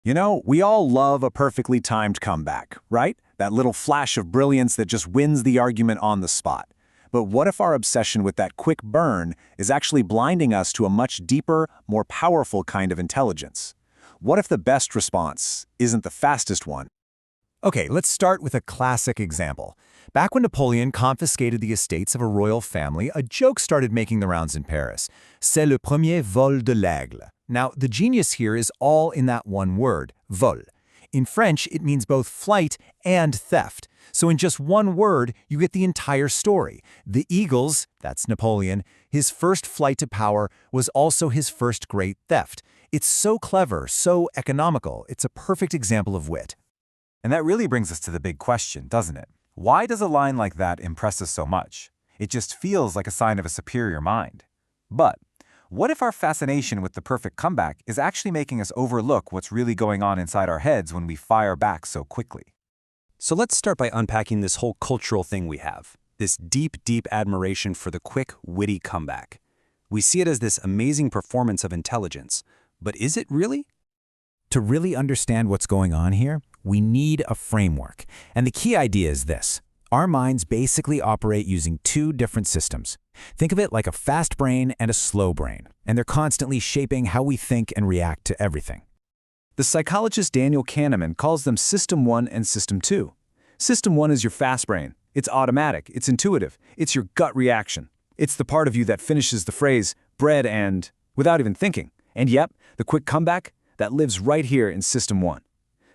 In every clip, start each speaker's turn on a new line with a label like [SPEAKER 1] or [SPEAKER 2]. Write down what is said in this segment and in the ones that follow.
[SPEAKER 1] You know, we all love a perfectly timed comeback, right? That little flash of brilliance that just wins the argument on the spot. But what if our obsession with that quick burn is actually blinding us to a much deeper, more powerful kind of intelligence? What if the best response isn't the fastest one?
[SPEAKER 2] Okay, let's start with a classic example. Back when Napoleon confiscated the estates of a royal family, a joke started making the rounds in Paris. C'est le premier vol de l'aigle. Now, the genius here is all in that one word, vol. In French, it means both flight and theft. So in just one word, you get the entire story. The eagles, that's Napoleon, his first flight to power was also his first great theft. It's so clever, so economical. It's a perfect example of wit.
[SPEAKER 3] And that really brings us to the big question, doesn't it? Why does a line like that impress us so much? It just feels like a sign of a superior mind. But what if our fascination with the perfect comeback is actually making us overlook what's really going on inside our heads when we fire back so quickly?
[SPEAKER 4] So let's start by unpacking this whole cultural thing we have, this deep, deep admiration for the quick, witty comeback. We see it as this amazing performance of intelligence, but is it really?
[SPEAKER 2] To really understand what's going on here, we need a framework. And the key idea is this. Our minds basically operate using two different systems. Think of it like a fast brain and a slow brain, and they're constantly shaping how we think and react to everything.
[SPEAKER 1] The psychologist Daniel Kahneman calls them System 1 and System 2. System 1 is your fast brain. It's automatic, it's intuitive, it's your gut reaction. It's the part of you that finishes the phrase, bread and, without even thinking. And yep, the quick comeback, that lives right here in System 1.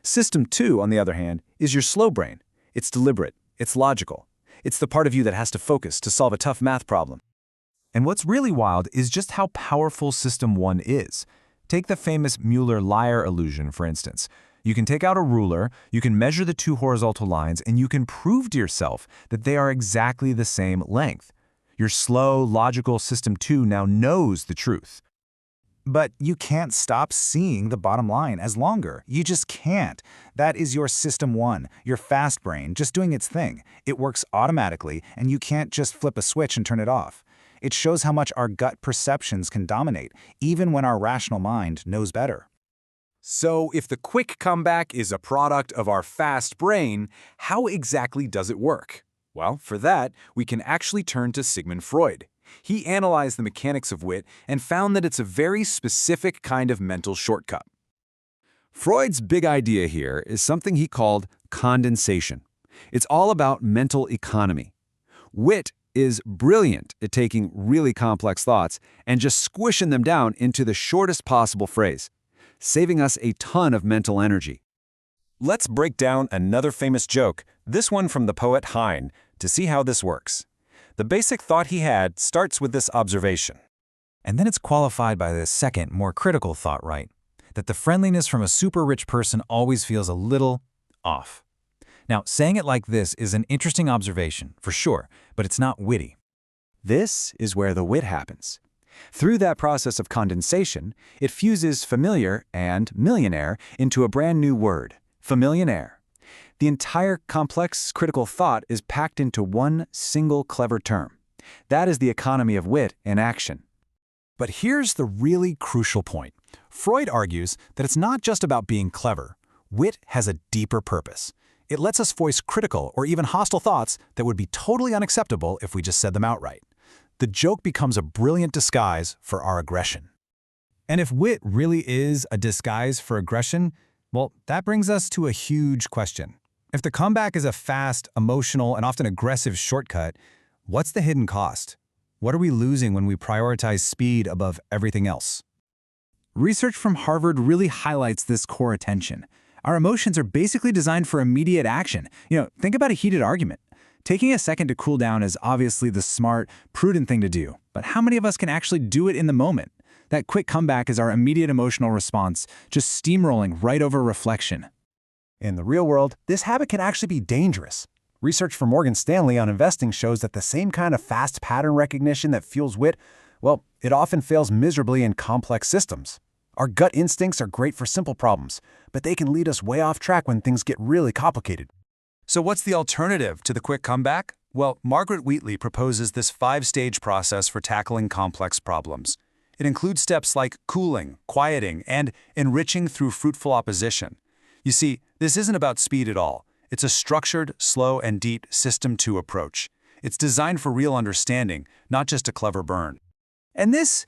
[SPEAKER 1] System 2, on the other hand, is your slow brain. It's deliberate, it's logical. It's the part of you that has to focus to solve a tough math problem.
[SPEAKER 3] And what's really wild is just how powerful System 1 is. Take the famous Mueller-Lyer illusion, for instance. You can take out a ruler, you can measure the two horizontal lines, and you can prove to yourself that they are exactly the same length. Your slow, logical System 2 now knows the truth.
[SPEAKER 5] But you can't stop seeing the bottom line as longer. You just can't. That is your System 1, your fast brain, just doing its thing. It works automatically, and you can't just flip a switch and turn it off. It shows how much our gut perceptions can dominate, even when our rational mind knows better.
[SPEAKER 1] So if the quick comeback is a product of our fast brain, how exactly does it work? Well, for that, we can actually turn to Sigmund Freud. He analyzed the mechanics of wit and found that it's a very specific kind of mental shortcut. Freud's big idea here is something he called condensation. It's all about mental economy. Wit is brilliant at taking really complex thoughts and just squishing them down into the shortest possible phrase, saving us a ton of mental energy. Let's break down another famous joke, this one from the poet Heine, to see how this works. The basic thought he had starts with this observation.
[SPEAKER 2] And then it's qualified by the second, more critical thought, right? That the friendliness from a super rich person always feels a little off. Now, saying it like this is an interesting observation, for sure, but it's not witty.
[SPEAKER 1] This is where the wit happens. Through that process of condensation, it fuses familiar and millionaire into a brand new word, familionaire. The entire complex critical thought is packed into one single clever term. That is the economy of wit in action.
[SPEAKER 2] But here's the really crucial point. Freud argues that it's not just about being clever. Wit has a deeper purpose. It lets us voice critical or even hostile thoughts that would be totally unacceptable if we just said them outright. The joke becomes a brilliant disguise for our aggression. And if wit really is a disguise for aggression, well, that brings us to a huge question. If the comeback is a fast, emotional, and often aggressive shortcut, what's the hidden cost? What are we losing when we prioritize speed above everything else?
[SPEAKER 1] Research from Harvard really highlights this core attention. Our emotions are basically designed for immediate action. Think about a heated argument. Taking a second to cool down is obviously the smart, prudent thing to do. But how many of us can actually do it in the moment? That quick comeback is our immediate emotional response, just steamrolling right over reflection.
[SPEAKER 5] In the real world, this habit can actually be dangerous. Research from Morgan Stanley on investing shows that the same kind of fast pattern recognition that fuels wit, well, it often fails miserably in complex systems. Our gut instincts are great for simple problems, but they can lead us way off track when things get really complicated.
[SPEAKER 1] So what's the alternative to the quick comeback? Well, Margaret Wheatley proposes this 5-stage process for tackling complex problems.
[SPEAKER 3] It includes steps like cooling, quieting, and enriching through fruitful opposition. You see, this isn't about speed at all. It's a structured, slow, and deep System 2 approach. It's designed for real understanding, not just a clever burn.
[SPEAKER 2] And this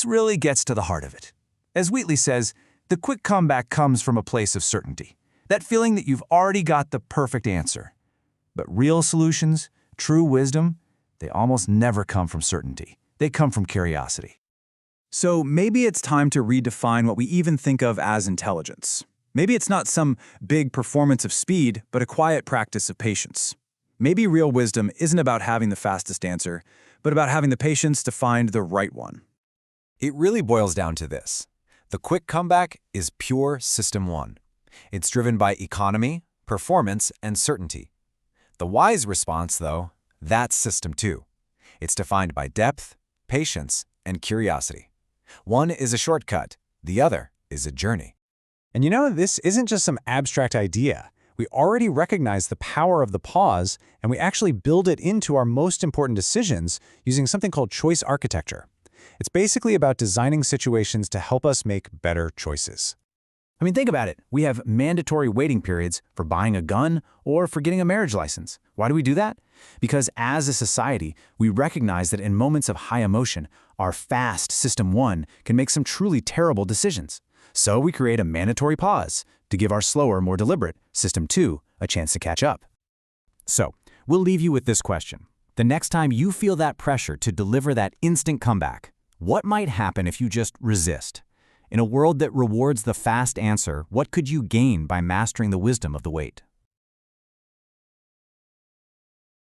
[SPEAKER 2] really gets to the heart of it. As Wheatley says, the quick comeback comes from a place of certainty. That feeling that you've already got the perfect answer. But real solutions, true wisdom, they almost never come from certainty. They come from curiosity.
[SPEAKER 1] So maybe it's time to redefine what we even think of as intelligence. Maybe it's not some big performance of speed, but a quiet practice of patience. Maybe real wisdom isn't about having the fastest answer, but about having the patience to find the right one.
[SPEAKER 4] It really boils down to this. The quick comeback is pure System 1. It's driven by economy, performance, and certainty. The wise response, though, that's System 2. It's defined by depth, patience, and curiosity. One is a shortcut, the other is a journey.
[SPEAKER 3] And you know, this isn't just some abstract idea. We already recognize the power of the pause, and we actually build it into our most important decisions using something called choice architecture. It's basically about designing situations to help us make better choices.
[SPEAKER 2] I mean, think about it. We have mandatory waiting periods for buying a gun or for getting a marriage license. Why do we do that? Because as a society, we recognize that in moments of high emotion, our fast System 1 can make some truly terrible decisions. So we create a mandatory pause to give our slower, more deliberate System 2 a chance to catch up. So, we'll leave you with this question. The next time you feel that pressure to deliver that instant comeback, what might happen if you just resist? In a world that rewards the fast answer, what could you gain by mastering the wisdom of the wait?